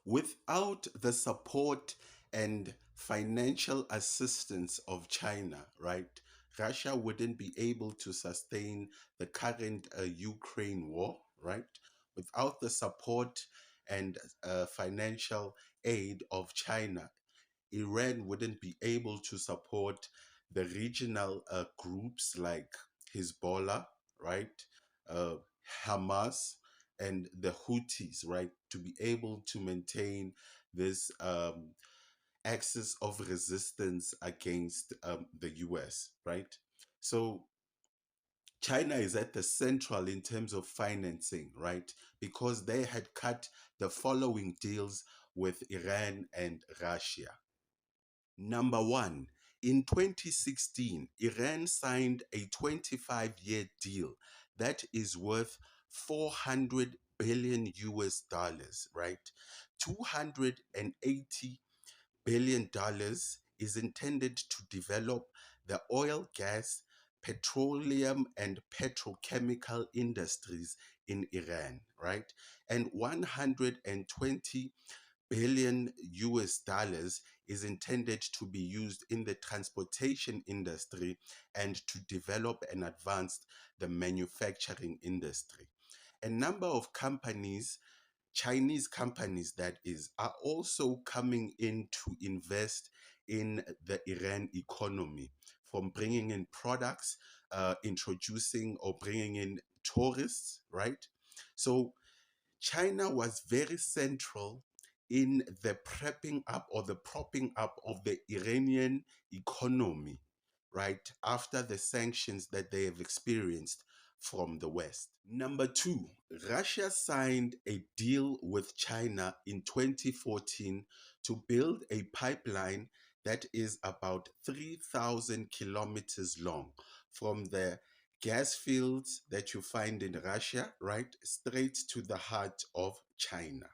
Without the support and financial assistance of China, right, Russia wouldn't be able to sustain the current Ukraine war, right? Without the support and financial aid of China, Iran wouldn't be able to support the regional groups like Hezbollah, right? Uh, Hamas and the Houthis, right? To be able to maintain this axis of resistance against the US, right? So China is at the central in terms of financing, right? Because they had cut the following deals with Iran and Russia. Number one, in 2016, Iran signed a 25-year deal that is worth 400 billion US dollars, right? 280 billion dollars is intended to develop the oil, gas, petroleum, and petrochemical industries in Iran, right? And 120 billion US dollars is intended to be used in the transportation industry and to develop and advance the manufacturing industry. A number of companies, Chinese companies that is, are also coming in to invest in the Iran economy, from bringing in products, introducing or bringing in tourists, right? So China was very central in the prepping up or the propping up of the Iranian economy, right, after the sanctions that they have experienced from the West. Number two, Russia signed a deal with China in 2014 to build a pipeline that is about 3,000 kilometers long from the gas fields that you find in Russia, right, straight to the heart of China.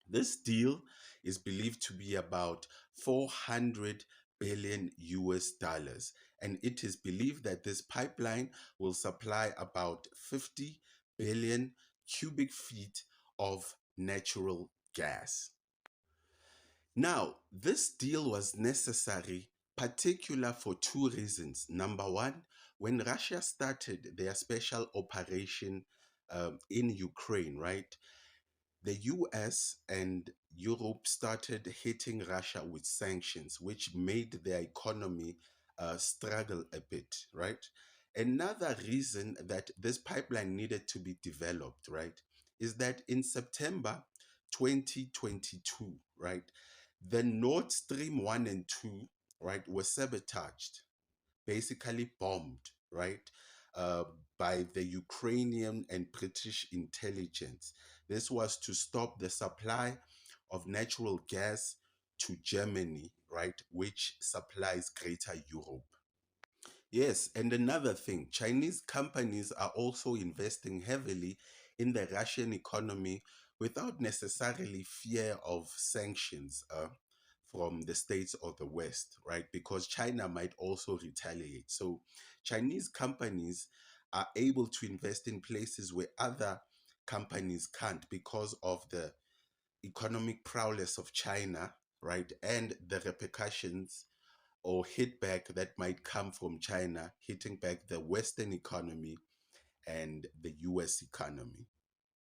This deal is believed to be about 400 billion US dollars, and it is believed that this pipeline will supply about 50 billion cubic feet of natural gas. Now, this deal was necessary, particular for two reasons. Number one, when Russia started their special operation in Ukraine, right, the US and Europe started hitting Russia with sanctions, which made their economy struggle a bit, right? Another reason that this pipeline needed to be developed, right, is that in September 2022, right, the Nord Stream 1 and 2, right, were sabotaged, basically bombed, right, uh, by the Ukrainian and British intelligence. This was to stop the supply of natural gas to Germany, right, which supplies Greater Europe. Yes, and another thing, Chinese companies are also investing heavily in the Russian economy without necessarily fear of sanctions from the states or the West, right? Because China might also retaliate. So Chinese companies are able to invest in places where other companies can't because of the economic prowess of China, right? And the repercussions or hit back that might come from China hitting back the Western economy and the US economy.